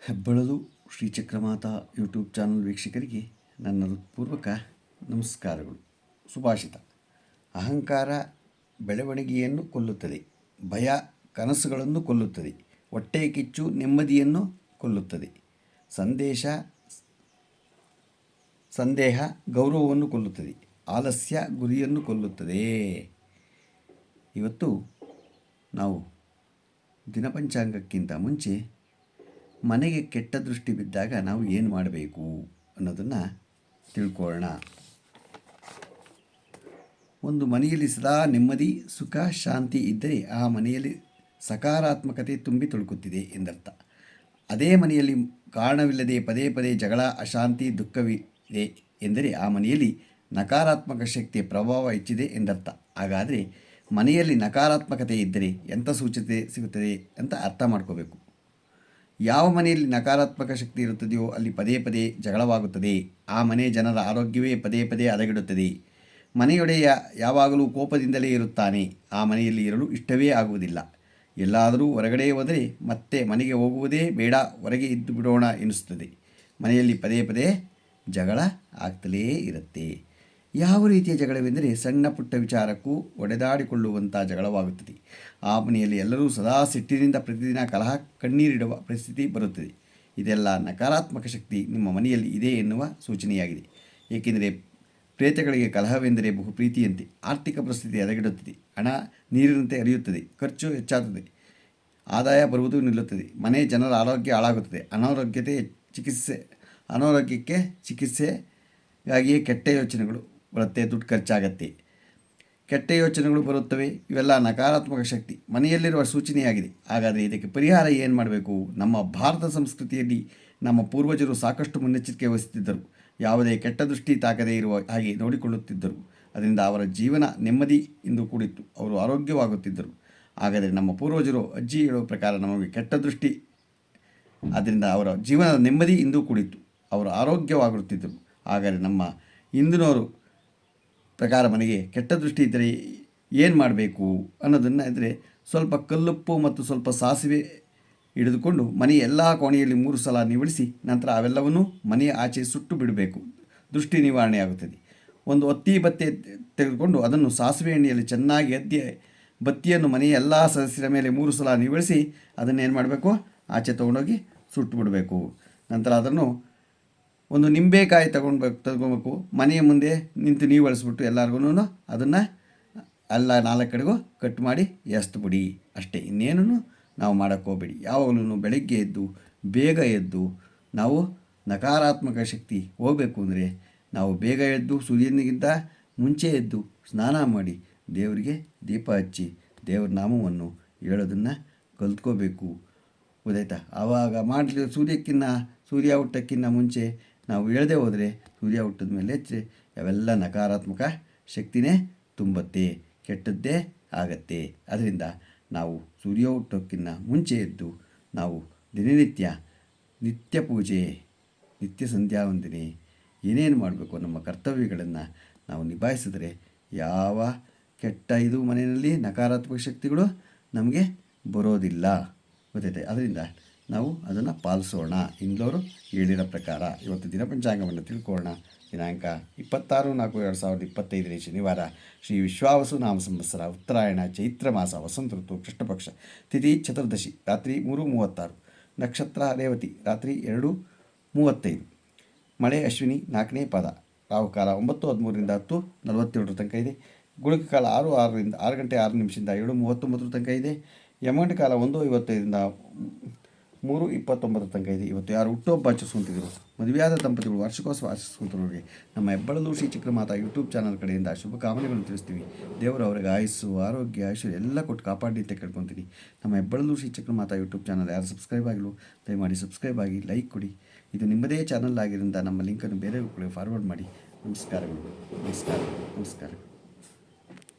ಹೆಬ್ಬಳಲು ಶ್ರೀಚಕ್ರಮಾತಾ YouTube channel ವೀಕ್ಷಕರಿಗೆ ನನ್ನ ಹೃತ್ಪೂರ್ವಕ ನಮಸ್ಕಾರಗಳು. ಸುಭಾಷಿತ: ಅಹಂಕಾರ ಬೆಳವಣಿಗೆಯನ್ನು ಕೊಲ್ಲುತ್ತದೆ, ಭಯ ಕನಸುಗಳನ್ನು ಕೊಲ್ಲುತ್ತದೆ, ಹೊಟ್ಟೆ ಕಿಚ್ಚು ನೆಮ್ಮದಿಯನ್ನು ಕೊಲ್ಲುತ್ತದೆ, ಸಂದೇಹ ಗೌರವವನ್ನು ಕೊಲ್ಲುತ್ತದೆ, ಆಲಸ್ಯ ಗುರಿಯನ್ನು ಕೊಲ್ಲುತ್ತದೆ. ಇವತ್ತು ನಾವು ದಿನಪಂಚಾಂಗಕ್ಕಿಂತ ಮುಂಚೆ ಮನೆಗೆ ಕೆಟ್ಟ ದೃಷ್ಟಿ ಬಿದ್ದಾಗ ನಾವು ಏನು ಮಾಡಬೇಕು ಅನ್ನೋದನ್ನು ತಿಳ್ಕೊಳ್ಳೋಣ. ಒಂದು ಮನೆಯಲ್ಲಿ ಸದಾ ನೆಮ್ಮದಿ, ಸುಖ, ಶಾಂತಿ ಇದ್ದರೆ ಆ ಮನೆಯಲ್ಲಿ ಸಕಾರಾತ್ಮಕತೆ ತುಂಬಿ ತುಳುಕುತ್ತಿದೆ ಎಂದರ್ಥ. ಅದೇ ಮನೆಯಲ್ಲಿ ಕಾರಣವಿಲ್ಲದೆ ಪದೇ ಪದೇ ಜಗಳ, ಅಶಾಂತಿ, ದುಃಖವಿದೆ ಎಂದರೆ ಆ ಮನೆಯಲ್ಲಿ ನಕಾರಾತ್ಮಕ ಶಕ್ತಿಯ ಪ್ರಭಾವ ಹೆಚ್ಚಿದೆ ಎಂದರ್ಥ. ಹಾಗಾದರೆ ಮನೆಯಲ್ಲಿ ನಕಾರಾತ್ಮಕತೆ ಇದ್ದರೆ ಎಂಥ ಸೂಚನೆ ಸಿಗುತ್ತದೆ ಅಂತ ಅರ್ಥ ಮಾಡ್ಕೋಬೇಕು. ಯಾವ ಮನೆಯಲ್ಲಿ ನಕಾರಾತ್ಮಕ ಶಕ್ತಿ ಇರುತ್ತದೆಯೋ ಅಲ್ಲಿ ಪದೇ ಪದೇ ಜಗಳವಾಗುತ್ತದೆ. ಆ ಮನೆ ಜನರ ಆರೋಗ್ಯವೇ ಪದೇ ಪದೇ ಹದಗೆಡುತ್ತದೆ. ಮನೆಯೊಡೆಯ ಯಾವಾಗಲೂ ಕೋಪದಿಂದಲೇ ಇರುತ್ತಾನೆ. ಆ ಮನೆಯಲ್ಲಿ ಇರಲು ಇಷ್ಟವೇ ಆಗುವುದಿಲ್ಲ. ಎಲ್ಲಾದರೂ ಹೊರಗಡೆ ಹೋದರೆ ಮತ್ತೆ ಮನೆಗೆ ಹೋಗುವುದೇ ಬೇಡ, ಹೊರಗೆ ಇದ್ದು ಬಿಡೋಣ ಎನಿಸುತ್ತದೆ. ಮನೆಯಲ್ಲಿ ಪದೇ ಪದೇ ಜಗಳ ಆಗ್ತಲೇ ಇರುತ್ತೆ. ಯಾವ ರೀತಿಯ ಜಗಳವೆಂದರೆ ಸಣ್ಣ ಪುಟ್ಟ ವಿಚಾರಕ್ಕೂ ಒಡೆದಾಡಿಕೊಳ್ಳುವಂಥ ಜಗಳವಾಗುತ್ತದೆ. ಆ ಮನೆಯಲ್ಲಿ ಎಲ್ಲರೂ ಸದಾ ಸಿಟ್ಟಿನಿಂದ ಪ್ರತಿದಿನ ಕಲಹ, ಕಣ್ಣೀರಿಡುವ ಪರಿಸ್ಥಿತಿ ಬರುತ್ತದೆ. ಇದೆಲ್ಲ ನಕಾರಾತ್ಮಕ ಶಕ್ತಿ ನಿಮ್ಮ ಮನೆಯಲ್ಲಿ ಇದೆ ಎನ್ನುವ ಸೂಚನೆಯಾಗಿದೆ. ಏಕೆಂದರೆ ಪ್ರೇತಗಳಿಗೆ ಕಲಹವೆಂದರೆ ಬಹು ಪ್ರೀತಿಯಂತೆ. ಆರ್ಥಿಕ ಪರಿಸ್ಥಿತಿ ಹದಗೆಡುತ್ತದೆ, ಹಣ ನೀರಿನಂತೆ ಹರಿಯುತ್ತದೆ, ಖರ್ಚು ಹೆಚ್ಚಾಗುತ್ತದೆ, ಆದಾಯ ಬರುವುದು ನಿಲ್ಲುತ್ತದೆ, ಮನೆ ಜನರ ಆರೋಗ್ಯ ಹಾಳಾಗುತ್ತದೆ, ಅನಾರೋಗ್ಯಕ್ಕೆ ಚಿಕಿತ್ಸೆಗಾಗಿಯೇ ಕೆಟ್ಟ ಯೋಚನೆಗಳು ಬರುತ್ತೆ, ದುಡ್ಡು ಖರ್ಚಾಗತ್ತೆ, ಕೆಟ್ಟ ಯೋಚನೆಗಳು ಬರುತ್ತವೆ. ಇವೆಲ್ಲ ನಕಾರಾತ್ಮಕ ಶಕ್ತಿ ಮನೆಯಲ್ಲಿರುವ ಸೂಚನೆಯಾಗಿದೆ. ಹಾಗಾದರೆ ಇದಕ್ಕೆ ಪರಿಹಾರ ಏನು ಮಾಡಬೇಕು? ನಮ್ಮ ಭಾರತ ಸಂಸ್ಕೃತಿಯಲ್ಲಿ ನಮ್ಮ ಪೂರ್ವಜರು ಸಾಕಷ್ಟು ಮುನ್ನೆಚ್ಚರಿಕೆ ವಹಿಸುತ್ತಿದ್ದರು. ಯಾವುದೇ ಕೆಟ್ಟ ದೃಷ್ಟಿ ತಾಕದೇ ಇರುವ ಹಾಗೆ ನೋಡಿಕೊಳ್ಳುತ್ತಿದ್ದರು. ಅದರಿಂದ ಅವರ ಜೀವನ ನೆಮ್ಮದಿಯಿಂದ ಕೂಡಿತ್ತು, ಅವರು ಆರೋಗ್ಯವಾಗುತ್ತಿದ್ದರು. ಹಾಗಾದರೆ ನಮ್ಮ ಪೂರ್ವಜರು ಅಜ್ಜಿ ಹೇಳುವ ಪ್ರಕಾರ ನಮಗೆ ಕೆಟ್ಟ ದೃಷ್ಟಿ, ಅದರಿಂದ ಅವರ ಜೀವನದ ನೆಮ್ಮದಿಯಿಂದ ಕೂಡಿತ್ತು, ಅವರು ಆರೋಗ್ಯವಾಗುತ್ತಿದ್ದರು. ಹಾಗಾದರೆ ನಮ್ಮ ಹಿಂದಿನವರು ಪ್ರಕಾರ ಮನೆಗೆ ಕೆಟ್ಟ ದೃಷ್ಟಿ ಇದ್ದರೆ ಏನು ಮಾಡಬೇಕು ಅನ್ನೋದನ್ನು ಇದ್ದರೆ ಸ್ವಲ್ಪ ಕಲ್ಲುಪ್ಪು ಮತ್ತು ಸ್ವಲ್ಪ ಸಾಸಿವೆ ಹಿಡಿದುಕೊಂಡು ಮನೆಯ ಎಲ್ಲ ಕೋಣೆಯಲ್ಲಿ 3 ಸಲ ನಿವಳಿಸಿ ನಂತರ ಅವೆಲ್ಲವನ್ನೂ ಮನೆಯ ಆಚೆ ಸುಟ್ಟು ಬಿಡಬೇಕು. ದೃಷ್ಟಿ ನಿವಾರಣೆಯಾಗುತ್ತದೆ. ಒಂದು ಒತ್ತಿ ಬತ್ತಿ ತೆಗೆದುಕೊಂಡು ಅದನ್ನು ಸಾಸಿವೆ ಎಣ್ಣೆಯಲ್ಲಿ ಚೆನ್ನಾಗಿ ಅದ್ದಿ ಬತ್ತಿಯನ್ನು ಮನೆಯ ಎಲ್ಲ ಸದಸ್ಯರ ಮೇಲೆ 3 ಸಲ ನಿವಳಿಸಿ ಅದನ್ನೇನು ಮಾಡಬೇಕು, ಆಚೆ ತೊಗೊಂಡೋಗಿ ಸುಟ್ಟು ಬಿಡಬೇಕು. ನಂತರ ಅದನ್ನು ಒಂದು ನಿಂಬೆಕಾಯಿ ತಗೊಬೇಕು. ಮನೆಯ ಮುಂದೆ ನಿಂತು ನೀವು ಬಳಸ್ಬಿಟ್ಟು ಎಲ್ಲರಿಗೂ ಅದನ್ನು ಎಲ್ಲ 4 ಕಡೆಗೂ ಕಟ್ ಮಾಡಿ ಎಸ್ತು ಬಿಡಿ. ಅಷ್ಟೇ, ಇನ್ನೇನು ನಾವು ಮಾಡೋಕ್ಕೆ ಹೋಗಬೇಡಿ. ಯಾವಾಗಲೂ ಬೆಳಗ್ಗೆ ಎದ್ದು ಬೇಗ ಎದ್ದು ನಾವು ನಕಾರಾತ್ಮಕ ಶಕ್ತಿ ಹೋಗಬೇಕು ಅಂದರೆ ನಾವು ಬೇಗ ಎದ್ದು ಸೂರ್ಯನಿಗಿಂತ ಮುಂಚೆ ಎದ್ದು ಸ್ನಾನ ಮಾಡಿ ದೇವರಿಗೆ ದೀಪ ಹಚ್ಚಿ ದೇವರ ನಾಮವನ್ನು ಹೇಳೋದನ್ನು ಕಲ್ತ್ಕೋಬೇಕು. ಗೊತ್ತಾಯ್ತಾ? ಆವಾಗ ಸೂರ್ಯ ಹುಟ್ಟಕ್ಕಿಂತ ಮುಂಚೆ ನಾವು ಹೇಳದೆ ಹೋದರೆ ಸೂರ್ಯ ಹುಟ್ಟಿದ ಮೇಲೆ ಹೆಚ್ಚೆ ಅವೆಲ್ಲ ನಕಾರಾತ್ಮಕ ಶಕ್ತಿನೇ ತುಂಬುತ್ತೆ, ಕೆಟ್ಟದ್ದೇ ಆಗತ್ತೆ. ಅದರಿಂದ ನಾವು ಸೂರ್ಯ ಹುಟ್ಟೋಕ್ಕಿಂತ ಮುಂಚೆ ಎದ್ದು ನಾವು ನಿತ್ಯ ಪೂಜೆ, ನಿತ್ಯ ಸಂಧ್ಯಾ ವಂದನೆ ಏನೇನು ಮಾಡಬೇಕು ನಮ್ಮ ಕರ್ತವ್ಯಗಳನ್ನು ನಾವು ನಿಭಾಯಿಸಿದರೆ ಯಾವ ಕೆಟ್ಟ ಮನೆಯಲ್ಲಿ ನಕಾರಾತ್ಮಕ ಶಕ್ತಿಗಳು ನಮಗೆ ಬರೋದಿಲ್ಲ. ಗೊತ್ತೈತೆ? ಅದರಿಂದ ನಾವು ಅದನ್ನು ಪಾಲಿಸೋಣ. ಇಂದವರು ಹೇಳಿರೋ ಪ್ರಕಾರ ಇವತ್ತು ದಿನಪಂಚಾಂಗವನ್ನು ತಿಳ್ಕೊಳ್ಳೋಣ. ದಿನಾಂಕ 26/4/2025 ಶನಿವಾರ, ಶ್ರೀ ವಿಶ್ವಾವಸು ನಾಮ ಸಂವತ್ಸರ, ಉತ್ತರಾಯಣ, ಚೈತ್ರ ಮಾಸ, ವಸಂತ ಋತು, ಕೃಷ್ಣಪಕ್ಷ, ತಿಥಿ ಚತುರ್ದಶಿ, ರಾತ್ರಿ 3:36, ನಕ್ಷತ್ರ ರೇವತಿ, ರಾತ್ರಿ 2:35, ಮಳೆ ಅಶ್ವಿನಿ 4ನೇ ಪಾದ, ರಾಹುಕಾಲ 9:13ರಿಂದ 10:47 ತನಕ ಇದೆ. ಗುಳಿಕ ಕಾಲ 6 ಗಂಟೆ 6 ನಿಮಿಷದಿಂದ 7:39 ತನಕ ಇದೆ. ಯಮಗಂಟ ಕಾಲ 1:55ರಿಂದ 3:29 ತನಕ ಇದೆ. ಇವತ್ತು ಯಾರು ಹುಟ್ಟುಹಬ್ಬ ಆಚರಿಸ್ಕೊಂತಿದ್ರು, ಮದುವೆಯಾದ ದಂಪತಿಗಳು ವಾರ್ಷಿಕೋತ್ಸವ ಆಚರಿಸ್ಕೊಂತಿರೋರಿಗೆ ನಮ್ಮ ಹೆಬ್ಬಳಲು ಶ್ರೀಚಕ್ರಮಾತಾ ಯೂಟ್ಯೂಬ್ ಚಾನಲ್ ಕಡೆಯಿಂದ ಶುಭಕಾಮನೆಗಳನ್ನು ತಿಳಿಸ್ತೀವಿ. ದೇವರು ಅವರಿಗೆ ಆಯುಸ್ಸು, ಆರೋಗ್ಯ, ಐಶ್ವರ್ಯ ಎಲ್ಲ ಕೊಟ್ಟು ಕಾಪಾಡಿ ಅಂತ ಕೇಳ್ಕೊತೀನಿ. ನಮ್ಮ ಹೆಬ್ಬಳಲು ಶ್ರೀಚಕ್ರಮಾತಾ ಯೂಟ್ಯೂಬ್ ಚಾನಲ್ ಯಾರು ಸಬ್ಸ್ಕ್ರೈಬ್ ಆಗಿಲ್ಲ ದಯಮಾಡಿ ಸಬ್ಸ್ಕ್ರೈಬ್ ಆಗಿ, ಲೈಕ್ ಕೊಡಿ. ಇದು ನಿಮ್ಮದೇ ಚಾನಲ್ ಆಗಿದ್ದರಿಂದ ನಮ್ಮ ಲಿಂಕನ್ನು ಬೇರೆಯವ್ರಿಗೆ ಫಾರ್ವರ್ಡ್ ಮಾಡಿ. ನಮಸ್ಕಾರಗಳು.